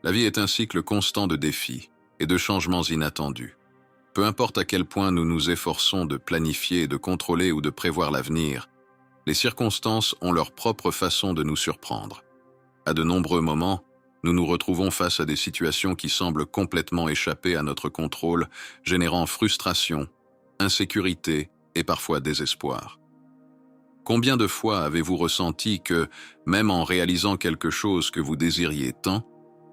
La vie est un cycle constant de défis et de changements inattendus. Peu importe à quel point nous nous efforçons de planifier, de contrôler ou de prévoir l'avenir, les circonstances ont leur propre façon de nous surprendre. À de nombreux moments, nous nous retrouvons face à des situations qui semblent complètement échapper à notre contrôle, générant frustration, insécurité et parfois désespoir. Combien de fois avez-vous ressenti que, même en réalisant quelque chose que vous désiriez tant,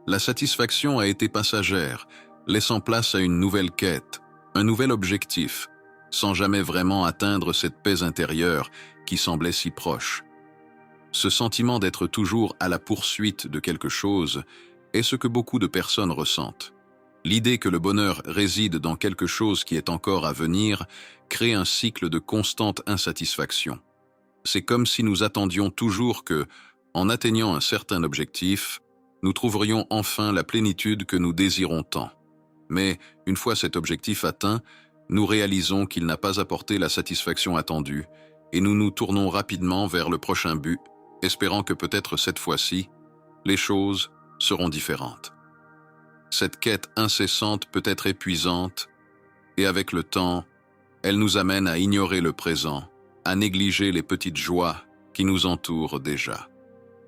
la satisfaction a été passagère, laissant place à une nouvelle quête, un nouvel objectif, sans jamais vraiment atteindre cette paix intérieure qui semblait si proche? Ce sentiment d'être toujours à la poursuite de quelque chose est ce que beaucoup de personnes ressentent. L'idée que le bonheur réside dans quelque chose qui est encore à venir crée un cycle de constante insatisfaction. C'est comme si nous attendions toujours que, en atteignant un certain objectif, nous trouverions enfin la plénitude que nous désirons tant. Mais, une fois cet objectif atteint, nous réalisons qu'il n'a pas apporté la satisfaction attendue et nous nous tournons rapidement vers le prochain but, espérant que peut-être cette fois-ci, les choses seront différentes. Cette quête incessante peut être épuisante et avec le temps, elle nous amène à ignorer le présent, à négliger les petites joies qui nous entourent déjà.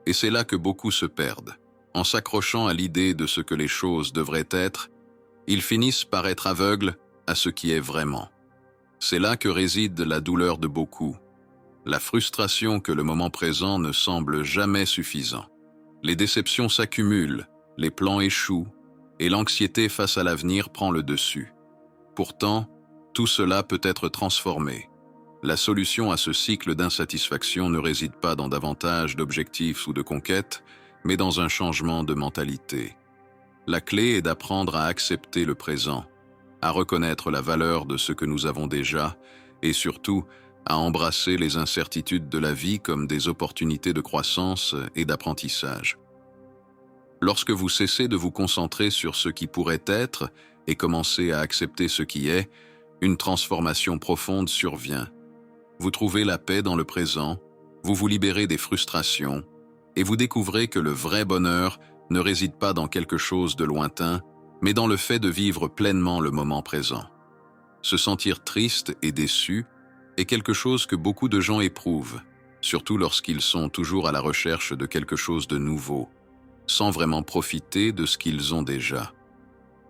Et c'est là que beaucoup se perdent. En s'accrochant à l'idée de ce que les choses devraient être, ils finissent par être aveugles à ce qui est vraiment. C'est là que réside la douleur de beaucoup, la frustration que le moment présent ne semble jamais suffisant. Les déceptions s'accumulent, les plans échouent, et l'anxiété face à l'avenir prend le dessus. Pourtant, tout cela peut être transformé. La solution à ce cycle d'insatisfaction ne réside pas dans davantage d'objectifs ou de conquêtes, mais dans un changement de mentalité. La clé est d'apprendre à accepter le présent, à reconnaître la valeur de ce que nous avons déjà, et surtout, à embrasser les incertitudes de la vie comme des opportunités de croissance et d'apprentissage. Lorsque vous cessez de vous concentrer sur ce qui pourrait être et commencez à accepter ce qui est, une transformation profonde survient. Vous trouvez la paix dans le présent, vous vous libérez des frustrations, et vous découvrez que le vrai bonheur ne réside pas dans quelque chose de lointain, mais dans le fait de vivre pleinement le moment présent. Se sentir triste et déçu est quelque chose que beaucoup de gens éprouvent, surtout lorsqu'ils sont toujours à la recherche de quelque chose de nouveau, sans vraiment profiter de ce qu'ils ont déjà.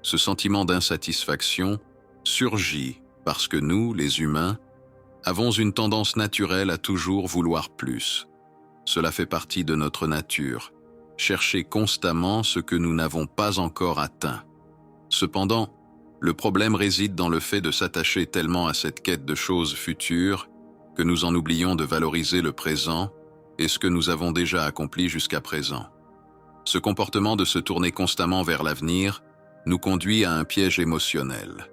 Ce sentiment d'insatisfaction surgit parce que nous, les humains, avons une tendance naturelle à toujours vouloir plus. Cela fait partie de notre nature, chercher constamment ce que nous n'avons pas encore atteint. Cependant, le problème réside dans le fait de s'attacher tellement à cette quête de choses futures que nous en oublions de valoriser le présent et ce que nous avons déjà accompli jusqu'à présent. Ce comportement de se tourner constamment vers l'avenir nous conduit à un piège émotionnel.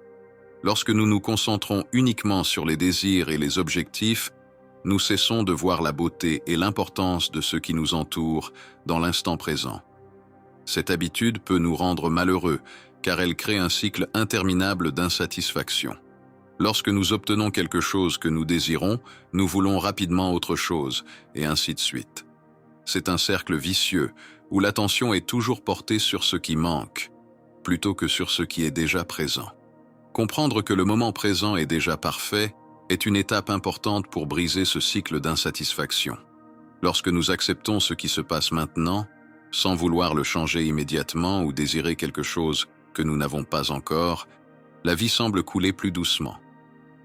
Lorsque nous nous concentrons uniquement sur les désirs et les objectifs, nous cessons de voir la beauté et l'importance de ce qui nous entoure dans l'instant présent. Cette habitude peut nous rendre malheureux, car elle crée un cycle interminable d'insatisfaction. Lorsque nous obtenons quelque chose que nous désirons, nous voulons rapidement autre chose, et ainsi de suite. C'est un cercle vicieux, où l'attention est toujours portée sur ce qui manque, plutôt que sur ce qui est déjà présent. Comprendre que le moment présent est déjà parfait est une étape importante pour briser ce cycle d'insatisfaction. Lorsque nous acceptons ce qui se passe maintenant, sans vouloir le changer immédiatement ou désirer quelque chose que nous n'avons pas encore, la vie semble couler plus doucement.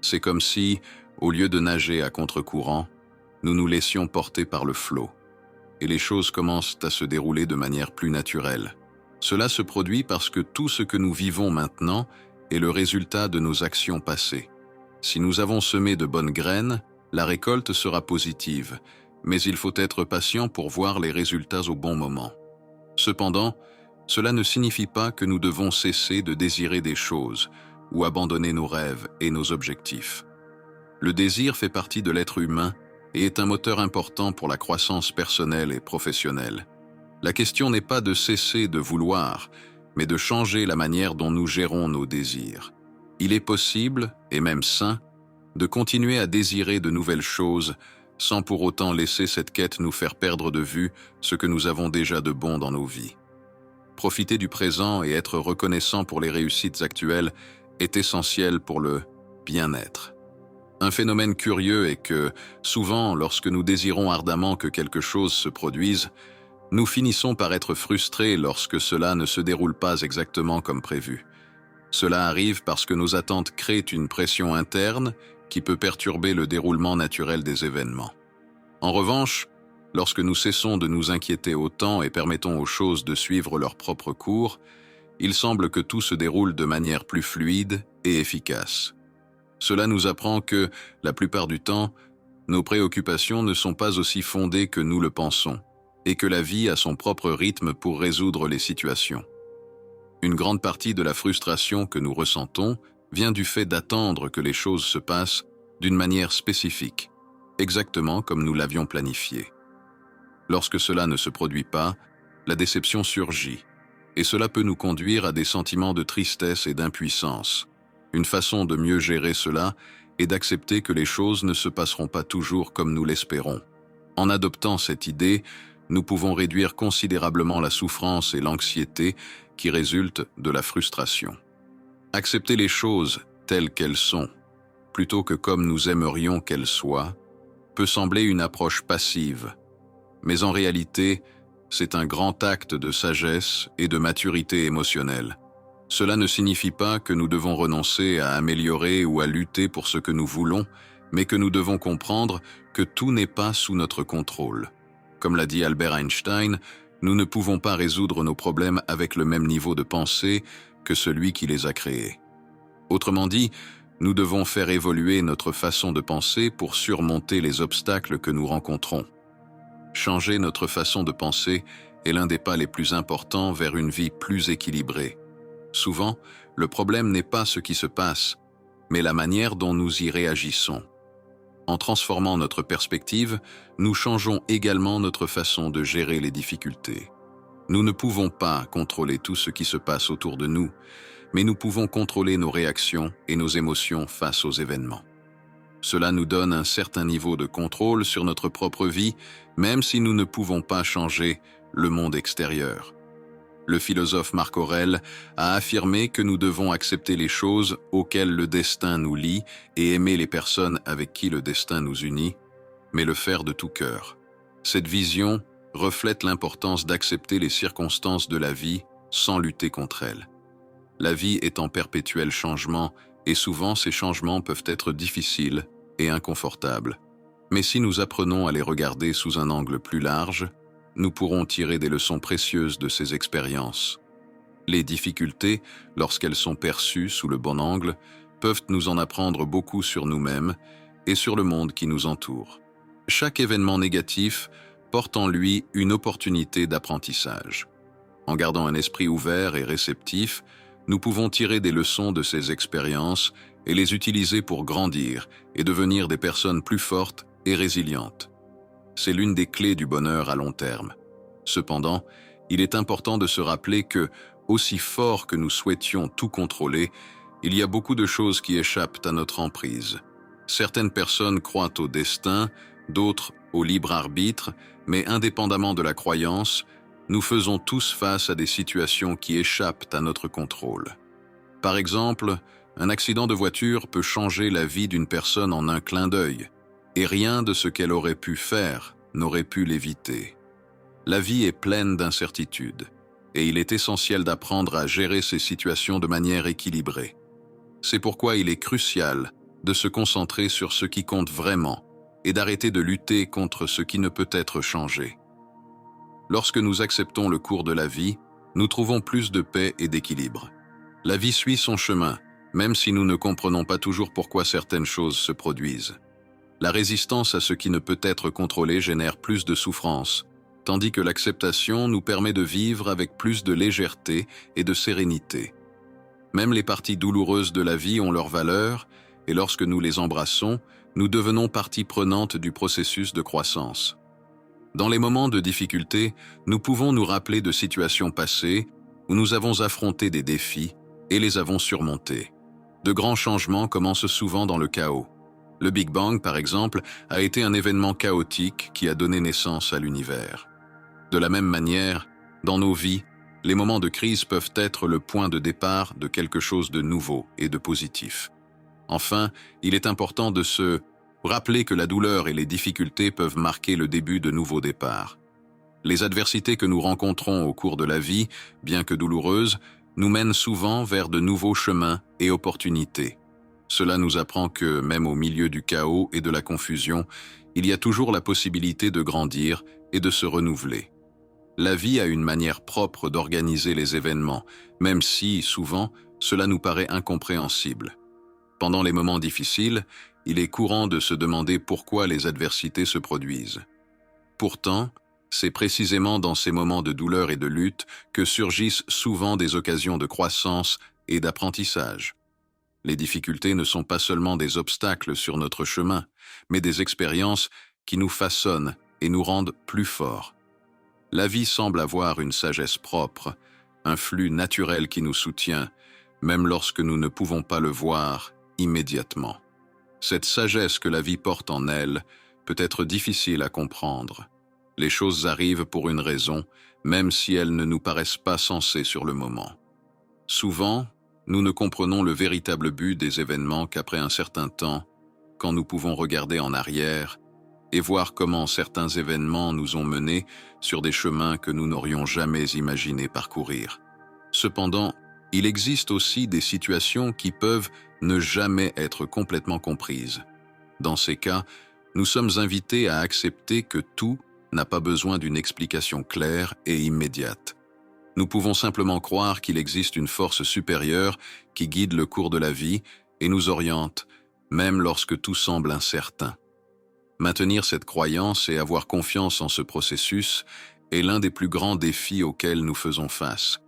C'est comme si, au lieu de nager à contre-courant, nous nous laissions porter par le flot, et les choses commencent à se dérouler de manière plus naturelle. Cela se produit parce que tout ce que nous vivons maintenant est le résultat de nos actions passées. Si nous avons semé de bonnes graines, la récolte sera positive, mais il faut être patient pour voir les résultats au bon moment. Cependant, cela ne signifie pas que nous devons cesser de désirer des choses ou abandonner nos rêves et nos objectifs. Le désir fait partie de l'être humain et est un moteur important pour la croissance personnelle et professionnelle. La question n'est pas de cesser de vouloir, mais de changer la manière dont nous gérons nos désirs. Il est possible, et même sain, de continuer à désirer de nouvelles choses sans pour autant laisser cette quête nous faire perdre de vue ce que nous avons déjà de bon dans nos vies. Profiter du présent et être reconnaissant pour les réussites actuelles est essentiel pour le bien-être. Un phénomène curieux est que, souvent, lorsque nous désirons ardemment que quelque chose se produise, nous finissons par être frustrés lorsque cela ne se déroule pas exactement comme prévu. Cela arrive parce que nos attentes créent une pression interne qui peut perturber le déroulement naturel des événements. En revanche, lorsque nous cessons de nous inquiéter autant et permettons aux choses de suivre leur propre cours, il semble que tout se déroule de manière plus fluide et efficace. Cela nous apprend que, la plupart du temps, nos préoccupations ne sont pas aussi fondées que nous le pensons, et que la vie a son propre rythme pour résoudre les situations. Une grande partie de la frustration que nous ressentons vient du fait d'attendre que les choses se passent d'une manière spécifique, exactement comme nous l'avions planifié. Lorsque cela ne se produit pas, la déception surgit, et cela peut nous conduire à des sentiments de tristesse et d'impuissance. Une façon de mieux gérer cela est d'accepter que les choses ne se passeront pas toujours comme nous l'espérons. En adoptant cette idée, nous pouvons réduire considérablement la souffrance et l'anxiété qui résultent de la frustration. Accepter les choses telles qu'elles sont, plutôt que comme nous aimerions qu'elles soient, peut sembler une approche passive, mais en réalité, c'est un grand acte de sagesse et de maturité émotionnelle. Cela ne signifie pas que nous devons renoncer à améliorer ou à lutter pour ce que nous voulons, mais que nous devons comprendre que tout n'est pas sous notre contrôle. Comme l'a dit Albert Einstein, nous ne pouvons pas résoudre nos problèmes avec le même niveau de pensée que celui qui les a créés. Autrement dit, nous devons faire évoluer notre façon de penser pour surmonter les obstacles que nous rencontrons. Changer notre façon de penser est l'un des pas les plus importants vers une vie plus équilibrée. Souvent, le problème n'est pas ce qui se passe, mais la manière dont nous y réagissons. En transformant notre perspective, nous changeons également notre façon de gérer les difficultés. Nous ne pouvons pas contrôler tout ce qui se passe autour de nous, mais nous pouvons contrôler nos réactions et nos émotions face aux événements. Cela nous donne un certain niveau de contrôle sur notre propre vie, même si nous ne pouvons pas changer le monde extérieur. Le philosophe Marc Aurèle a affirmé que nous devons accepter les choses auxquelles le destin nous lie et aimer les personnes avec qui le destin nous unit, mais le faire de tout cœur. Cette vision reflète l'importance d'accepter les circonstances de la vie sans lutter contre elles. La vie est en perpétuel changement et souvent ces changements peuvent être difficiles et inconfortables. Mais si nous apprenons à les regarder sous un angle plus large, nous pourrons tirer des leçons précieuses de ces expériences. Les difficultés, lorsqu'elles sont perçues sous le bon angle, peuvent nous en apprendre beaucoup sur nous-mêmes et sur le monde qui nous entoure. Chaque événement négatif porte en lui une opportunité d'apprentissage. En gardant un esprit ouvert et réceptif, nous pouvons tirer des leçons de ces expériences et les utiliser pour grandir et devenir des personnes plus fortes et résilientes. C'est l'une des clés du bonheur à long terme. Cependant, il est important de se rappeler que, aussi fort que nous souhaitions tout contrôler, il y a beaucoup de choses qui échappent à notre emprise. Certaines personnes croient au destin, d'autres au libre arbitre, mais indépendamment de la croyance, nous faisons tous face à des situations qui échappent à notre contrôle. Par exemple, un accident de voiture peut changer la vie d'une personne en un clin d'œil, et rien de ce qu'elle aurait pu faire n'aurait pu l'éviter. La vie est pleine d'incertitudes, et il est essentiel d'apprendre à gérer ces situations de manière équilibrée. C'est pourquoi il est crucial de se concentrer sur ce qui compte vraiment et d'arrêter de lutter contre ce qui ne peut être changé. Lorsque nous acceptons le cours de la vie, nous trouvons plus de paix et d'équilibre. La vie suit son chemin, même si nous ne comprenons pas toujours pourquoi certaines choses se produisent. La résistance à ce qui ne peut être contrôlé génère plus de souffrance, tandis que l'acceptation nous permet de vivre avec plus de légèreté et de sérénité. Même les parties douloureuses de la vie ont leur valeur, et lorsque nous les embrassons, nous devenons partie prenante du processus de croissance. Dans les moments de difficulté, nous pouvons nous rappeler de situations passées où nous avons affronté des défis et les avons surmontés. De grands changements commencent souvent dans le chaos. Le Big Bang, par exemple, a été un événement chaotique qui a donné naissance à l'univers. De la même manière, dans nos vies, Les moments de crise peuvent être le point de départ de quelque chose de nouveau et de positif. Enfin, il est important de se rappeler que la douleur et les difficultés peuvent marquer le début de nouveaux départs. Les adversités que nous rencontrons au cours de la vie, bien que douloureuses, nous mènent souvent vers de nouveaux chemins et opportunités. Cela nous apprend que, même au milieu du chaos et de la confusion, il y a toujours la possibilité de grandir et de se renouveler. La vie a une manière propre d'organiser les événements, même si, souvent, cela nous paraît incompréhensible. Pendant les moments difficiles, il est courant de se demander pourquoi les adversités se produisent. Pourtant, c'est précisément dans ces moments de douleur et de lutte que surgissent souvent des occasions de croissance et d'apprentissage. Les difficultés ne sont pas seulement des obstacles sur notre chemin, mais des expériences qui nous façonnent et nous rendent plus forts. La vie semble avoir une sagesse propre, un flux naturel qui nous soutient, même lorsque nous ne pouvons pas le voir immédiatement. Cette sagesse que la vie porte en elle peut être difficile à comprendre. Les choses arrivent pour une raison, même si elles ne nous paraissent pas sensées sur le moment. Souvent, nous ne comprenons le véritable but des événements qu'après un certain temps, quand nous pouvons regarder en arrière et voir comment certains événements nous ont menés sur des chemins que nous n'aurions jamais imaginé parcourir. Cependant, il existe aussi des situations qui peuvent ne jamais être complètement comprises. Dans ces cas, nous sommes invités à accepter que tout n'a pas besoin d'une explication claire et immédiate. Nous pouvons simplement croire qu'il existe une force supérieure qui guide le cours de la vie et nous oriente, même lorsque tout semble incertain. Maintenir cette croyance et avoir confiance en ce processus est l'un des plus grands défis auxquels nous faisons face.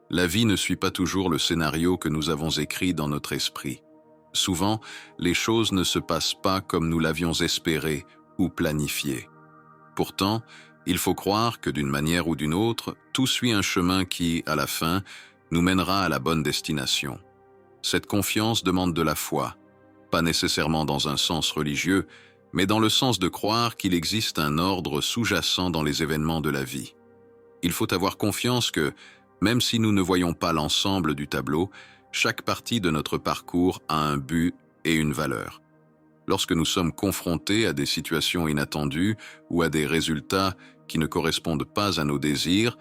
La vie ne suit pas toujours le scénario que nous avons écrit dans notre esprit. Souvent, les choses ne se passent pas comme nous l'avions espéré ou planifié. Pourtant, il faut croire que d'une manière ou d'une autre, tout suit un chemin qui, à la fin, nous mènera à la bonne destination. Cette confiance demande de la foi, pas nécessairement dans un sens religieux, mais dans le sens de croire qu'il existe un ordre sous-jacent dans les événements de la vie. Il faut avoir confiance que, même si nous ne voyons pas l'ensemble du tableau, chaque partie de notre parcours a un but et une valeur. Lorsque nous sommes confrontés à des situations inattendues ou à des résultats qui ne correspondent pas à nos désirs,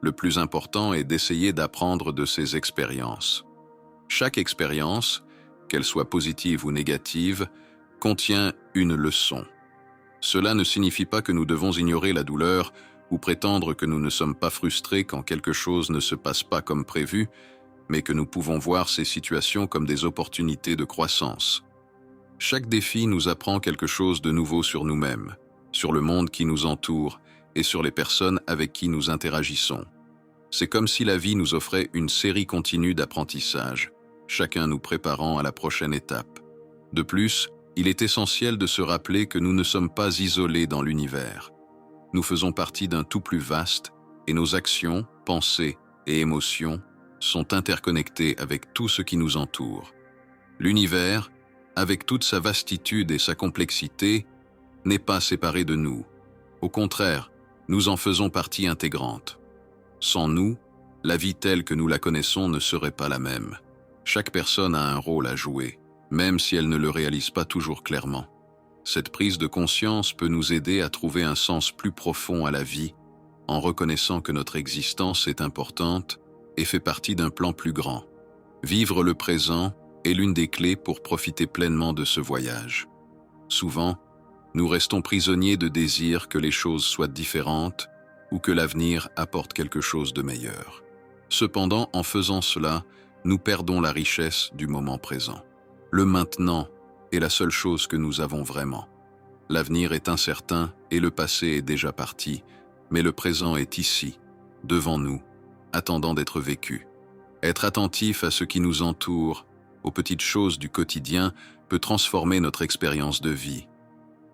le plus important est d'essayer d'apprendre de ces expériences. Chaque expérience, qu'elle soit positive ou négative, contient une leçon. Cela ne signifie pas que nous devons ignorer la douleur ou prétendre que nous ne sommes pas frustrés quand quelque chose ne se passe pas comme prévu, mais que nous pouvons voir ces situations comme des opportunités de croissance. Chaque défi nous apprend quelque chose de nouveau sur nous-mêmes, sur le monde qui nous entoure et sur les personnes avec qui nous interagissons. C'est comme si la vie nous offrait une série continue d'apprentissages, chacun nous préparant à la prochaine étape. De plus, il est essentiel de se rappeler que nous ne sommes pas isolés dans l'univers. Nous faisons partie d'un tout plus vaste et nos actions, pensées et émotions sont interconnectées avec tout ce qui nous entoure. L'univers, avec toute sa vastitude et sa complexité, n'est pas séparé de nous. Au contraire, nous en faisons partie intégrante. Sans nous, la vie telle que nous la connaissons ne serait pas la même. Chaque personne a un rôle à jouer, même si elle ne le réalise pas toujours clairement. Cette prise de conscience peut nous aider à trouver un sens plus profond à la vie, en reconnaissant que notre existence est importante et fait partie d'un plan plus grand. Vivre le présent est l'une des clés pour profiter pleinement de ce voyage. Souvent, nous restons prisonniers de désirs que les choses soient différentes ou que l'avenir apporte quelque chose de meilleur. Cependant, en faisant cela, nous perdons la richesse du moment présent. Le maintenant est la seule chose que nous avons vraiment. L'avenir est incertain et le passé est déjà parti, mais le présent est ici, devant nous, attendant d'être vécu. Être attentif à ce qui nous entoure, aux petites choses du quotidien, peut transformer notre expérience de vie.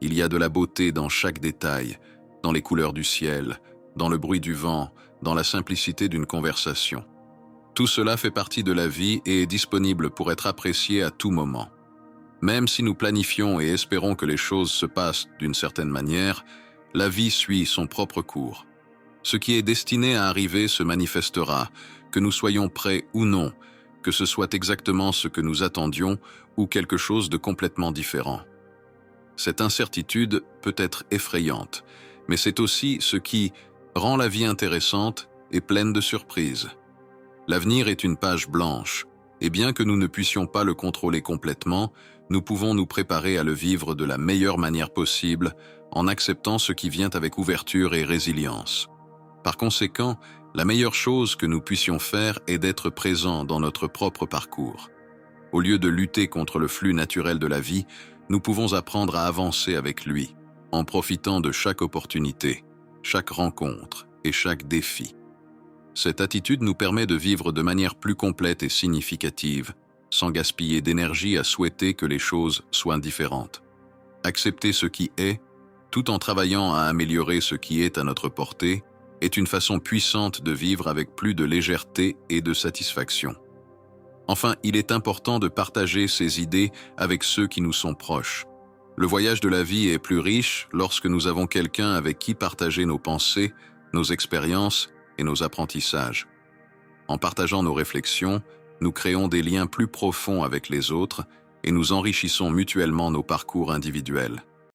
Il y a de la beauté dans chaque détail, dans les couleurs du ciel, dans le bruit du vent, dans la simplicité d'une conversation. Tout cela fait partie de la vie et est disponible pour être apprécié à tout moment. Même si nous planifions et espérons que les choses se passent d'une certaine manière, la vie suit son propre cours. Ce qui est destiné à arriver se manifestera, que nous soyons prêts ou non, que ce soit exactement ce que nous attendions ou quelque chose de complètement différent. Cette incertitude peut être effrayante, mais c'est aussi ce qui rend la vie intéressante et pleine de surprises. L'avenir est une page blanche, et bien que nous ne puissions pas le contrôler complètement, nous pouvons nous préparer à le vivre de la meilleure manière possible en acceptant ce qui vient avec ouverture et résilience. Par conséquent, la meilleure chose que nous puissions faire est d'être présents dans notre propre parcours. Au lieu de lutter contre le flux naturel de la vie, nous pouvons apprendre à avancer avec lui, en profitant de chaque opportunité, chaque rencontre et chaque défi. Cette attitude nous permet de vivre de manière plus complète et significative, sans gaspiller d'énergie à souhaiter que les choses soient différentes. Accepter ce qui est, tout en travaillant à améliorer ce qui est à notre portée, est une façon puissante de vivre avec plus de légèreté et de satisfaction. Enfin, il est important de partager ces idées avec ceux qui nous sont proches. Le voyage de la vie est plus riche lorsque nous avons quelqu'un avec qui partager nos pensées, nos expériences et nos apprentissages. En partageant nos réflexions, nous créons des liens plus profonds avec les autres et nous enrichissons mutuellement nos parcours individuels.